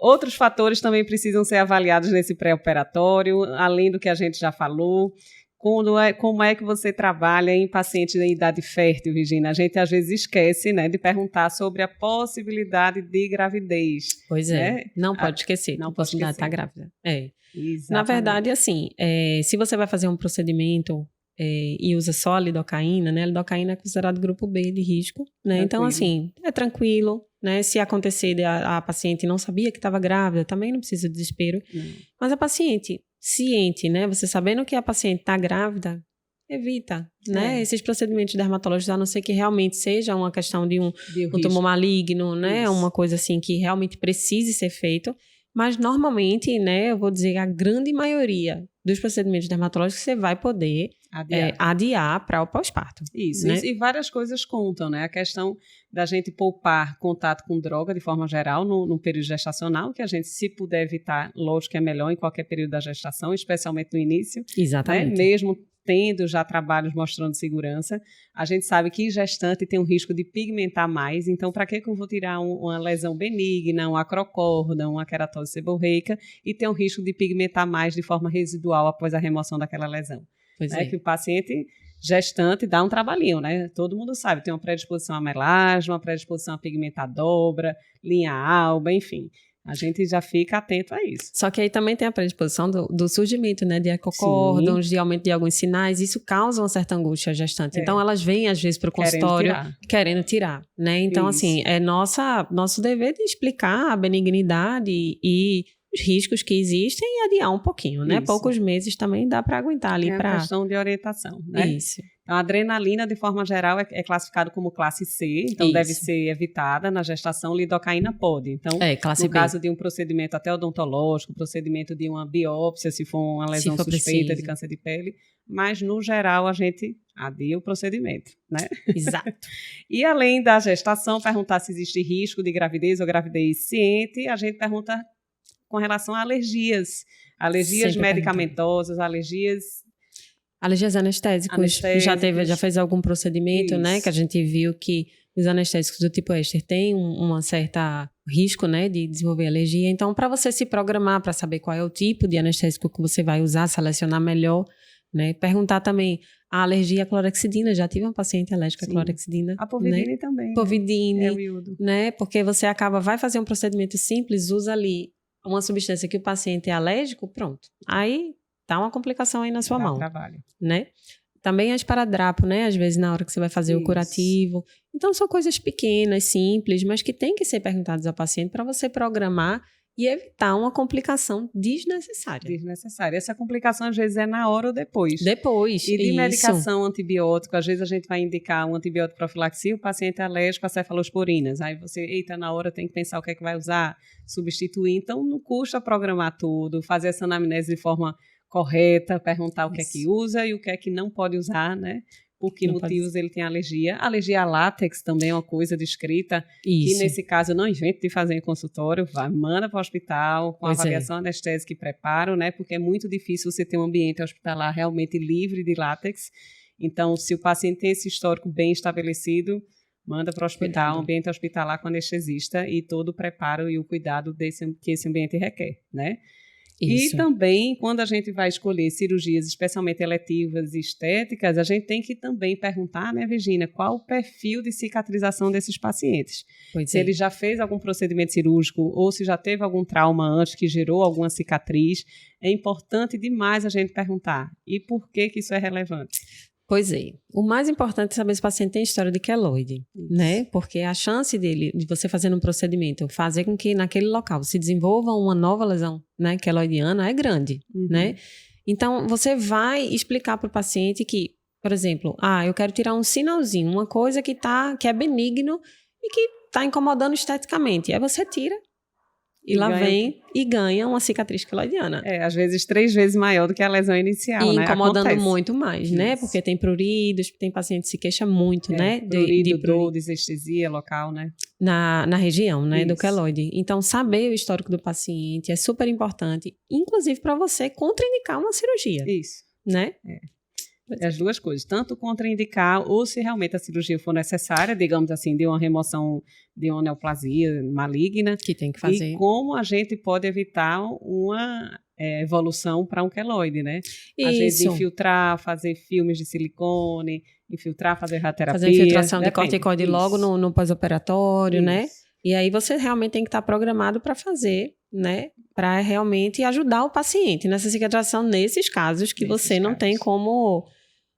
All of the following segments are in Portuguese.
Outros fatores também precisam ser avaliados nesse pré-operatório, além do que a gente já falou. Como é que você trabalha em pacientes em idade fértil, Virginia? A gente às vezes esquece, né, de perguntar sobre a possibilidade de gravidez. Pois é, né? não pode esquecer, não a possibilidade de estar grávida. Exatamente. Na verdade, assim, se você vai fazer um procedimento e usa só a lidocaína, né? A lidocaína é considerado grupo B de risco, né? Tranquilo. Então, assim, é tranquilo, né? Se acontecer de a paciente não sabia que estava grávida, também não precisa de desespero. Mas a paciente ciente, né? Você sabendo que a paciente está grávida, evita, né? Esses procedimentos dermatológicos, a não ser que realmente seja uma questão de um tumor maligno, né? Isso. Uma coisa assim que realmente precise ser feito. Mas, normalmente, né, eu vou dizer, a grande maioria dos procedimentos dermatológicos você vai poder adiar para o pós-parto. Isso, né? E várias coisas contam, né? A questão da gente poupar contato com droga de forma geral no período gestacional, que a gente, se puder evitar, lógico que é melhor em qualquer período da gestação, especialmente no início. Exatamente. Né? Mesmo tendo já trabalhos mostrando segurança, a gente sabe que gestante tem um risco de pigmentar mais, então para que eu vou tirar uma lesão benigna, uma acrocórdia, uma queratose seborreica e ter um risco de pigmentar mais de forma residual após a remoção daquela lesão? Né? Que o paciente gestante dá um trabalhinho, né? Todo mundo sabe, tem uma predisposição a melasma, uma predisposição a pigmentar dobra, linha alba, enfim. A gente já fica atento a isso. Só que aí também tem a predisposição do surgimento, né, de ecocórdons, de aumento de alguns sinais. Isso causa uma certa angústia à gestante. Então, elas vêm, às vezes, para o consultório querendo tirar, né? Então, assim, é nosso dever de explicar a benignidade e os riscos que existem e adiar um pouquinho, né? Poucos meses também dá para aguentar ali. É uma questão de orientação, né? Isso. A adrenalina, de forma geral, é classificado como classe C, então deve ser evitada na gestação. Lidocaína pode. Então, no caso de um procedimento até odontológico, procedimento de uma biópsia, se for uma lesão suspeita de câncer de pele, mas, no geral, a gente adia o procedimento, né? Exato. E, além da gestação, perguntar se existe risco de gravidez ou gravidez ciente, a gente pergunta com relação a alergias. Alergias medicamentosas, alergias anestésicos. Já fez algum procedimento, né? Que a gente viu que os anestésicos do tipo éster têm um certo risco, né, de desenvolver alergia. Então, para você se programar para saber qual é o tipo de anestésico que você vai usar, selecionar melhor, né? Perguntar também a alergia à clorexidina. Já tive uma paciente alérgica à clorexidina. A povidine também. Povidine, é o iodo. Né? Porque você vai fazer um procedimento simples, usa ali uma substância que o paciente é alérgico, pronto. Aí dá uma complicação aí na sua mão. Trabalho. Né? Também esparadrapo, né? Às vezes na hora que você vai fazer o curativo. Então são coisas pequenas, simples, mas que tem que ser perguntadas ao paciente para você programar e evitar uma complicação desnecessária. Essa complicação às vezes é na hora ou depois. E de medicação antibiótico, às vezes a gente vai indicar um antibiótico profilaxia, o paciente é alérgico a cefalosporinas. Aí você, na hora tem que pensar o que é que vai usar, substituir. Então não custa programar tudo, fazer essa anamnese de forma correta, perguntar o que é que usa e o que é que não pode usar, né? Por que motivos ele tem alergia. Alergia a látex também é uma coisa descrita, que nesse caso não invente de fazer em consultório, manda para o hospital com avaliação anestésica e preparo, né? Porque é muito difícil você ter um ambiente hospitalar realmente livre de látex. Então, se o paciente tem esse histórico bem estabelecido, manda para o hospital, ambiente hospitalar com anestesista e todo o preparo e o cuidado que esse ambiente requer, né? E também, quando a gente vai escolher cirurgias, especialmente eletivas e estéticas, a gente tem que também perguntar, né, Virginia, qual o perfil de cicatrização desses pacientes. Se ele já fez algum procedimento cirúrgico ou se já teve algum trauma antes que gerou alguma cicatriz, é importante demais a gente perguntar. E por que isso é relevante? Pois é. O mais importante é saber se o paciente tem história de queloide, né? Porque a chance de você fazendo um procedimento, fazer com que naquele local se desenvolva uma nova lesão, né, queloidiana, é grande, né? Então, você vai explicar para o paciente que, por exemplo, eu quero tirar um sinalzinho, uma coisa que é benigno e que está incomodando esteticamente. Aí você tira. E lá vem e ganha uma cicatriz queloidiana. Às vezes 3 vezes maior do que a lesão inicial, e né? Incomodando muito mais, né? Porque tem pruridos, tem paciente que se queixa muito, né? Prurido, dor, desestesia local, né? Na região, né? Do queloide. Então, saber o histórico do paciente é super importante, inclusive para você contraindicar uma cirurgia. Isso. Né? As duas coisas, tanto contraindicar ou se realmente a cirurgia for necessária, digamos assim, de uma remoção de uma neoplasia maligna. Que tem que fazer. E como a gente pode evitar uma evolução para um queloide, né? A gente infiltrar, fazer filmes de silicone, infiltrar, fazer radioterapia. Fazer infiltração de corticoide logo no pós-operatório, né? E aí você realmente tem que estar programado para fazer, né? Para realmente ajudar o paciente nessa cicatrização nesses casos que você não tem como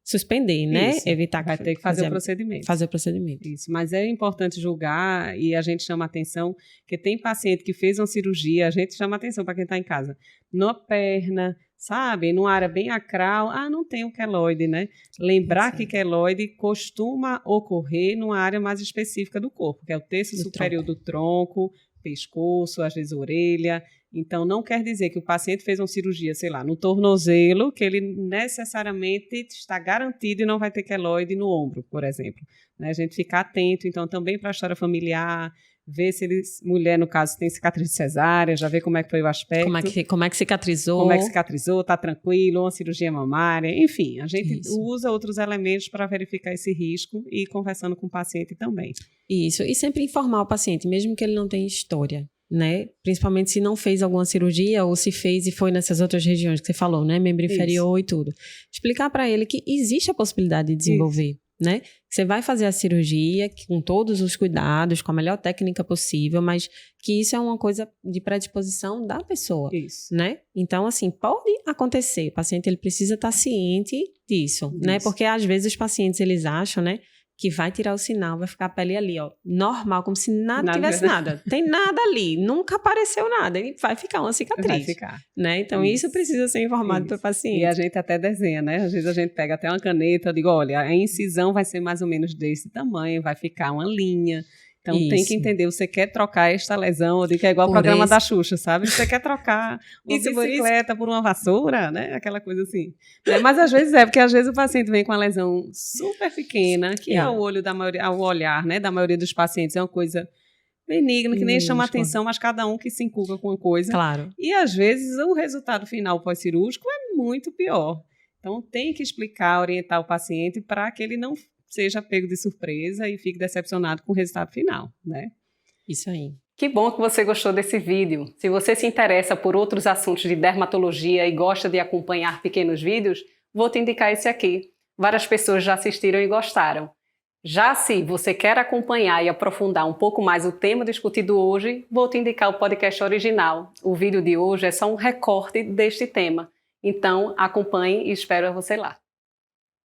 suspender, né? Isso. Evitar vai ter que fazer o procedimento. Fazer o procedimento. Isso, mas é importante julgar e a gente chama atenção que tem paciente que fez uma cirurgia, a gente chama atenção para quem está em casa, na perna, sabe? Numa área bem acral, não tem um queloide, né? Lembrar que queloide costuma ocorrer numa área mais específica do corpo, que é o terço superior do tronco, pescoço, às vezes orelha. Então, não quer dizer que o paciente fez uma cirurgia, sei lá, no tornozelo, que ele necessariamente está garantido e não vai ter queloide no ombro, por exemplo. Né? A gente fica atento, então, também para a história familiar, ver se mulher, no caso, tem cicatriz de cesárea, já ver como é que foi o aspecto. Como é que cicatrizou. Como é que cicatrizou, está tranquilo, uma cirurgia mamária, enfim. A gente usa outros elementos para verificar esse risco e ir conversando com o paciente também. Isso, e sempre informar o paciente, mesmo que ele não tenha história, né? Principalmente se não fez alguma cirurgia ou se fez e foi nessas outras regiões que você falou, né? Membro inferior e tudo. Explicar para ele que existe a possibilidade de desenvolver. Né? Você vai fazer a cirurgia com todos os cuidados, com a melhor técnica possível, mas que isso é uma coisa de predisposição da pessoa, né? Então, assim, pode acontecer. O paciente ele precisa estar ciente disso, né? Porque às vezes os pacientes eles acham, né, que vai tirar o sinal, vai ficar a pele ali, ó, normal, como se nada tivesse nada. Tem nada ali, nunca apareceu nada, e vai ficar uma cicatriz. Vai ficar. Né? Então, isso precisa ser informado para o paciente. E a gente até desenha, né? Às vezes a gente pega até uma caneta, eu digo, olha, a incisão vai ser mais ou menos desse tamanho, vai ficar uma linha. Então, tem que entender, você quer trocar esta lesão, eu digo que é igual o programa da Xuxa, sabe? Você quer trocar uma bicicleta por uma vassoura, né? Aquela coisa assim. Mas às vezes porque às vezes o paciente vem com uma lesão super pequena, que ao olho da maioria, ao olhar, né, da maioria dos pacientes é uma coisa benigna, que nem chama atenção, mas cada um que se inculca com uma coisa. Claro. E às vezes o resultado final pós-cirúrgico é muito pior. Então, tem que explicar, orientar o paciente para que ele não seja pego de surpresa e fique decepcionado com o resultado final, né? Isso aí. Que bom que você gostou desse vídeo. Se você se interessa por outros assuntos de dermatologia e gosta de acompanhar pequenos vídeos, vou te indicar esse aqui. Várias pessoas já assistiram e gostaram. Já se você quer acompanhar e aprofundar um pouco mais o tema discutido hoje, vou te indicar o podcast original. O vídeo de hoje é só um recorte deste tema. Então, acompanhe e espero você lá.